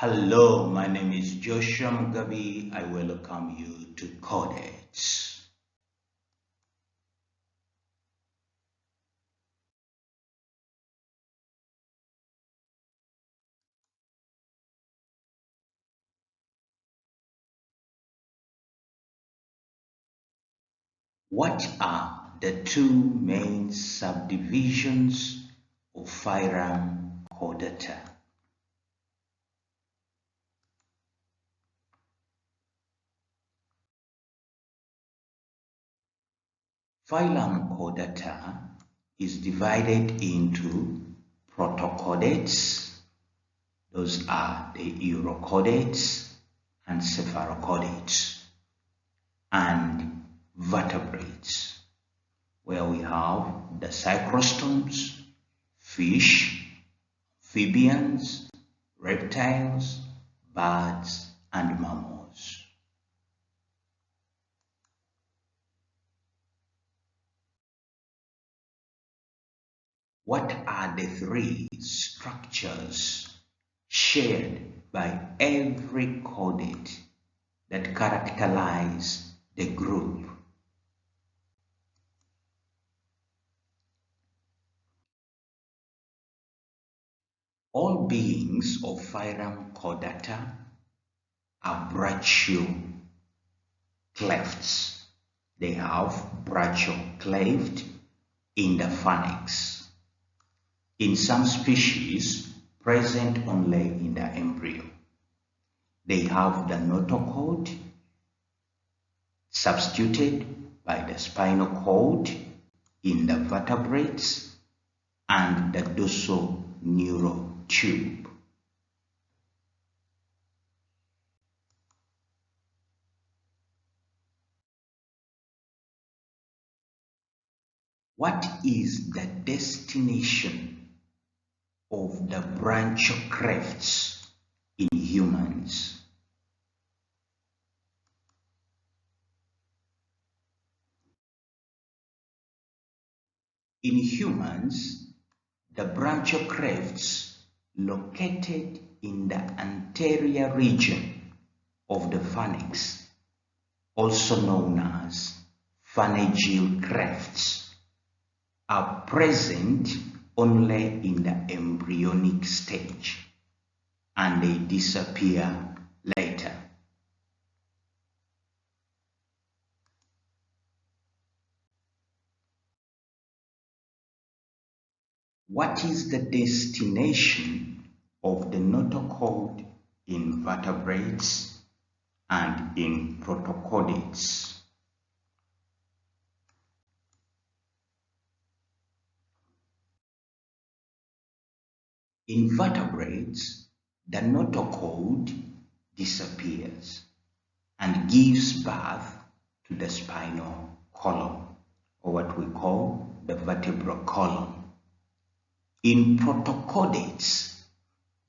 Hello, my name is Joshua Mugabe. I welcome you to Chordates. What are the two main subdivisions of phylum Chordata? Phylum Chordata is divided into protochordates, those are the urochordates and cephalochordates, and vertebrates, where we have the cyclostomes, fish, amphibians, reptiles, birds, and mammals. What are the three structures shared by every chordate that characterize the group? All beings of phylum Chordata are brachioclefts. They have brachiocleft in the pharynx. In some species, present only in the embryo, they have the notochord substituted by the spinal cord in the vertebrates and the dorsal neurotube. What is the destination of the branchioclefts in humans? In humans, the branchioclefts located in the anterior region of the pharynx, also known as pharyngeal clefts, are present only in the embryonic stage, and they disappear later. What is the destination of the notochord in vertebrates and in protochordates? In vertebrates, the notochord disappears and gives birth to the spinal column, or what we call the vertebral column. In protochordates,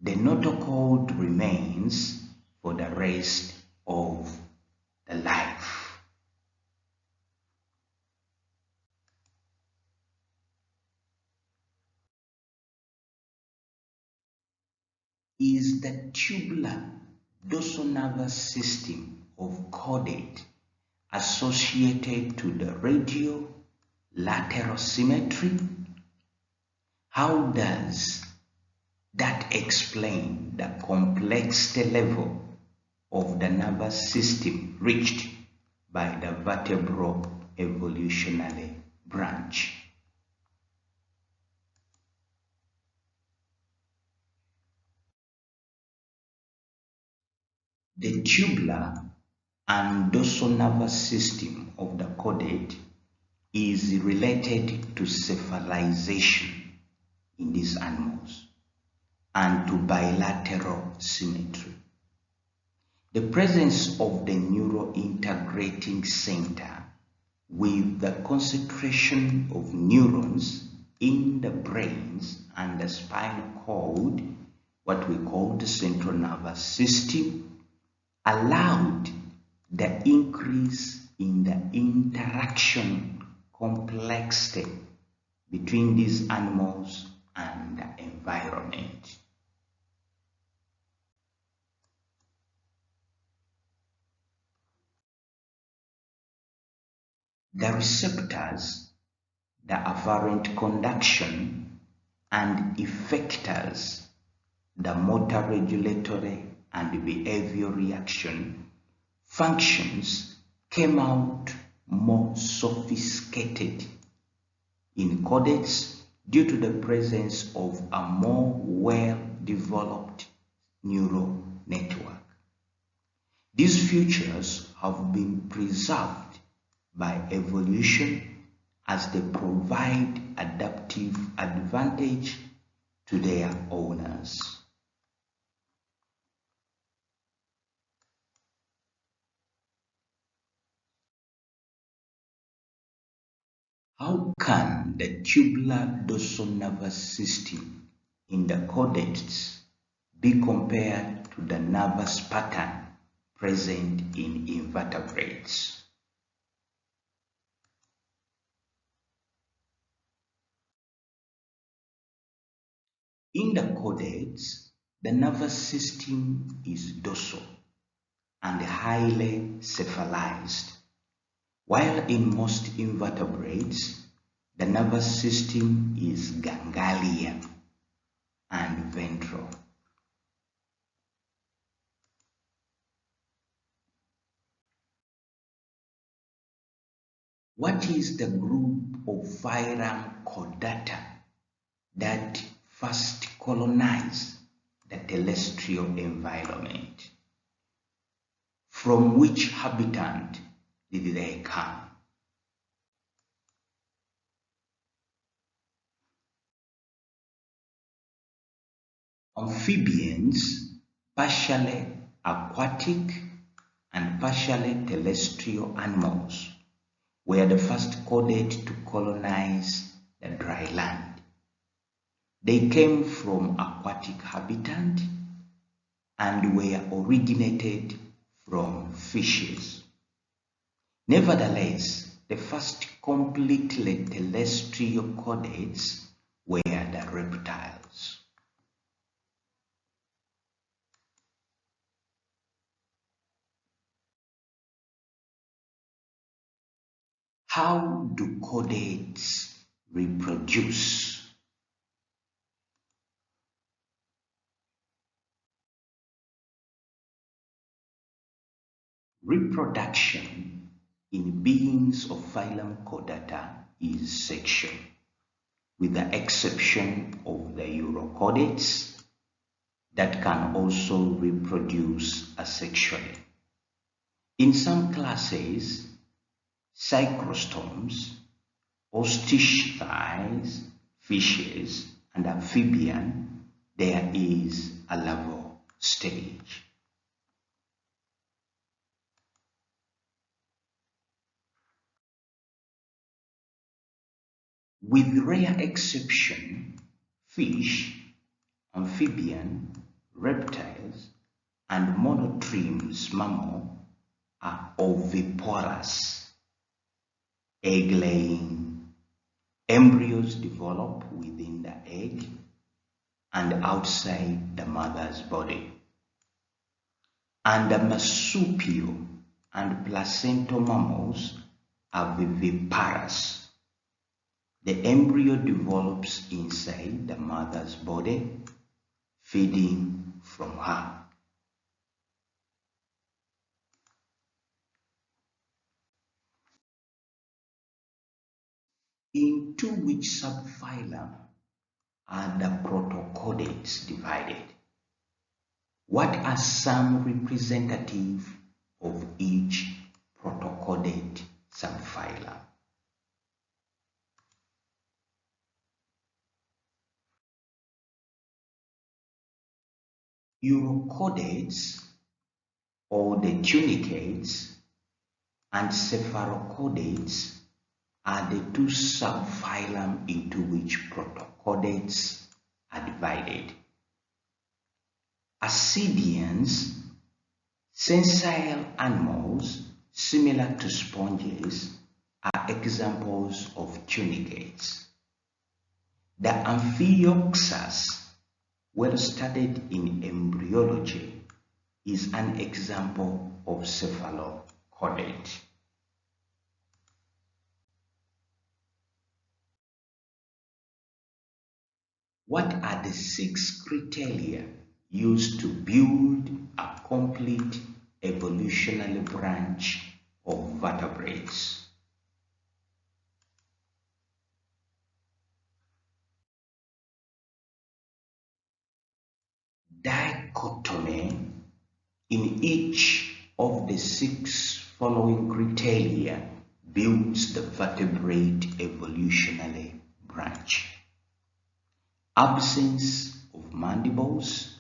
the notochord remains for the rest of the life. Is the tubular dorsal nervous system of chordate associated to the radio-lateral symmetry? How does that explain the complexity level of the nervous system reached by the vertebral evolutionary branch? The tubular and dorsal nervous system of the chordate is related to cephalization in these animals and to bilateral symmetry. The presence of the neurointegrating center with the concentration of neurons in the brains and the spinal cord, what we call the central nervous system, allowed the increase in the interaction complexity between these animals and the environment. The receptors, the afferent conduction, and effectors, the motor regulatory and behavior reaction functions came out more sophisticated in chordates due to the presence of a more well-developed neural network. These features have been preserved by evolution as they provide adaptive advantage to their owners. How can the tubular dorsal nervous system in the chordates be compared to the nervous pattern present in invertebrates? In the chordates, the nervous system is dorsal and highly cephalized, while in most invertebrates, the nervous system is ganglion and ventral. What is the group of phylum Chordata that first colonized the terrestrial environment? From which habitat did they come? Amphibians, partially aquatic and partially terrestrial animals, were the first chordate to colonize the dry land. They came from aquatic habitat and were originated from fishes. Nevertheless, the first completely terrestrial chordates were the reptiles. How do chordates reproduce? Reproduction in beings of phylum Chordata is sexual, with the exception of the urochordates that can also reproduce asexually. In some classes, cyclostomes, ostrich-eyes, fishes, and amphibian, there is a larval stage. With rare exception, fish, amphibian, reptiles, and monotremes mammal are oviparous, egg-laying. Embryos develop within the egg and outside the mother's body. And the marsupial and placental mammals are viviparous. The embryo develops inside the mother's body, feeding from her. Into which subphylum are the protochordates divided? What are some representative of each protochordate subphylum? Urochordates, or the tunicates, and cephalochordates are the two subphylum into which protochordates are divided. Ascidians, sessile animals similar to sponges, are examples of tunicates. The Amphioxus, well studied in embryology, is an example of cephalochordate. What are the 6 criteria used to build a complete evolutionary branch of vertebrates? Dichotomy in each of the 6 following criteria builds the vertebrate evolutionary branch. Absence of mandibles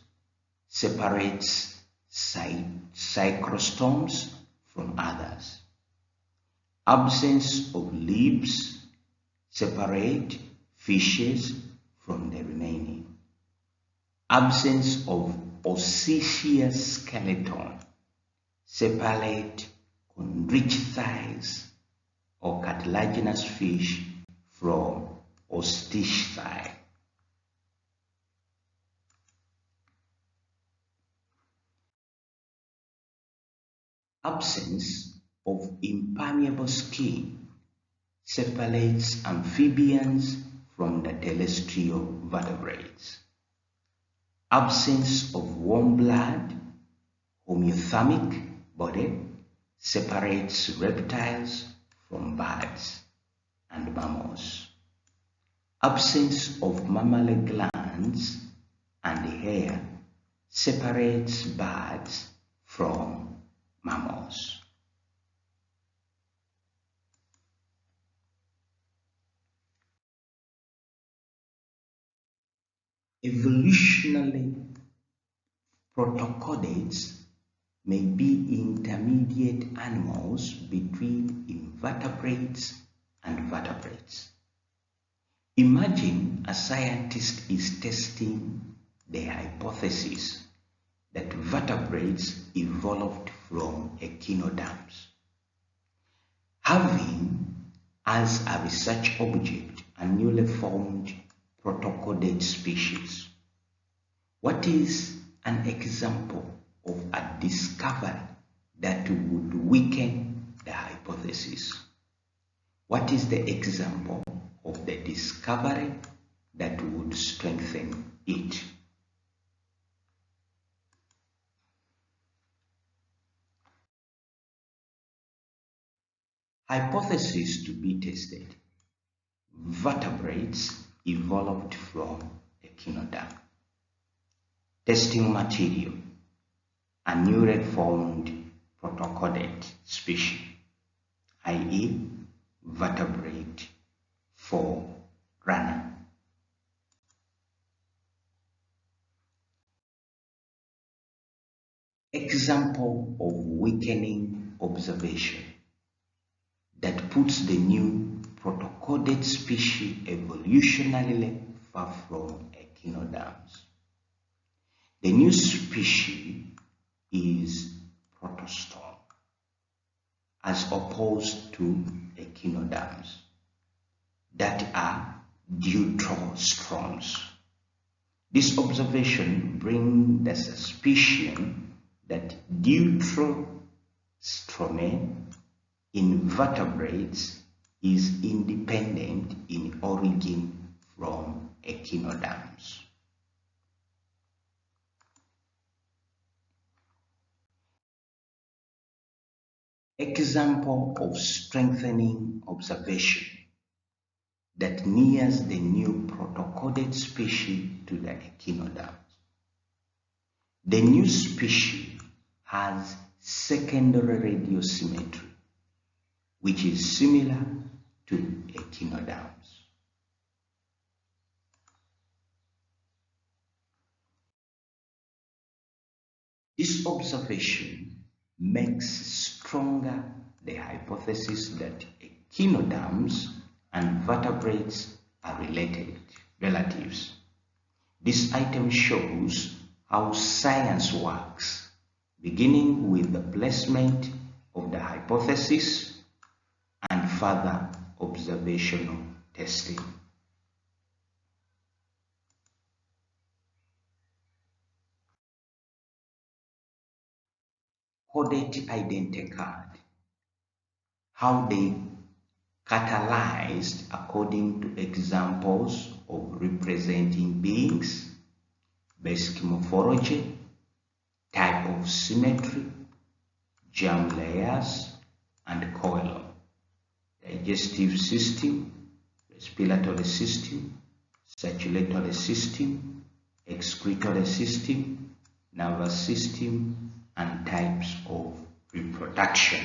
separates cyclostomes from others. Absence of limbs separate fishes from the remaining. Absence of osseous skeleton separate chordates or cartilaginous fish from osteichthyes. Absence of impermeable skin separates amphibians from the terrestrial vertebrates. Absence of warm blood, homeothermic body, separates reptiles from birds and mammals. Absence of mammary glands and hair separates birds from mammals. Evolutionary protochordates may be intermediate animals between invertebrates and vertebrates. Imagine a scientist is testing the hypothesis that vertebrates evolved from echinoderms. Having as a research object a newly formed protochordate species. What is an example of a discovery that would weaken the hypothesis? What is the example of the discovery that would strengthen it? Hypothesis to be tested. Vertebrates evolved from echinoderm. Testing material. A newly formed protochordate species, i.e. vertebrate 4 runner. Example of weakening observation that puts the new protochordate species evolutionarily far from echinoderms. The new species is protostome as opposed to echinoderms that are deuterostomes. This observation brings the suspicion that deuterostome in vertebrates is independent in origin from echinoderms. Example of strengthening observation that nears the new protochordate species to the echinoderms. The new species has secondary radiosymmetry, which is similar to echinoderms. This observation makes stronger the hypothesis that echinoderms and vertebrates are related relatives. This item shows how science works, beginning with the placement of the hypothesis and further observational testing. Chordate identity card. How they catalyzed according to examples of representing beings, basic morphology, type of symmetry, germ layers, and phylum, digestive system, respiratory system, circulatory system, excretory system, nervous system, and types of reproduction.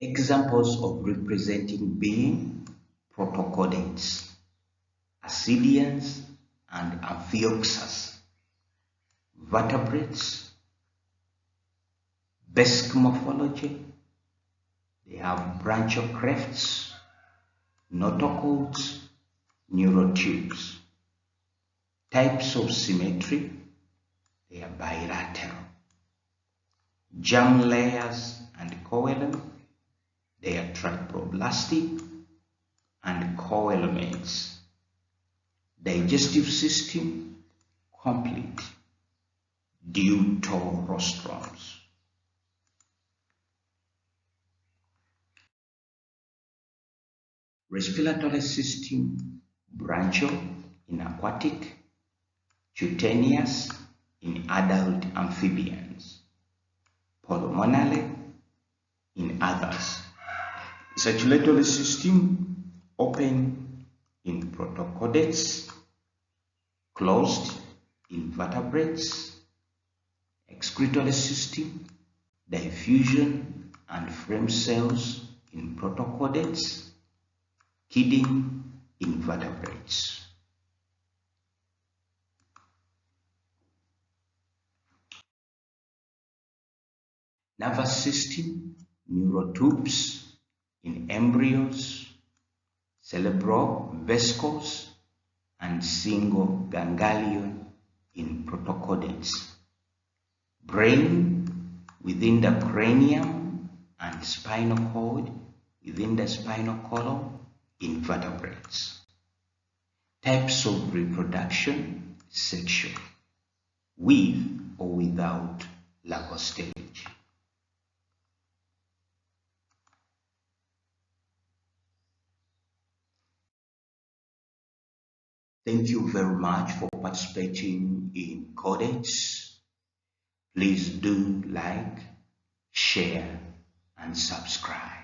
Examples of representing being: protochordates, amphibians, and amphibians, vertebrates, basic morphology. They have branchial clefts, notochords, neurotubes. Types of symmetry: they are bilateral. Germ layers and phylum: they are triploblastic and coelements. Digestive system: complete. Deuterostrums. Respiratory system: branchial in aquatic, cutaneous in adult amphibians, pulmonary in others. Circulatory system: open in protochordates, closed in vertebrates. Excretory system: diffusion and frame cells in protochordates, kidney in vertebrates. Nervous system: neurotubes in embryos, cerebrovasculars, and single ganglion in protochordates. Brain within the cranium and spinal cord within the spinal column in vertebrates. Types of reproduction: sexual, with or without larval stage. Thank you very much for participating in Chordates. Please do like, share, and subscribe.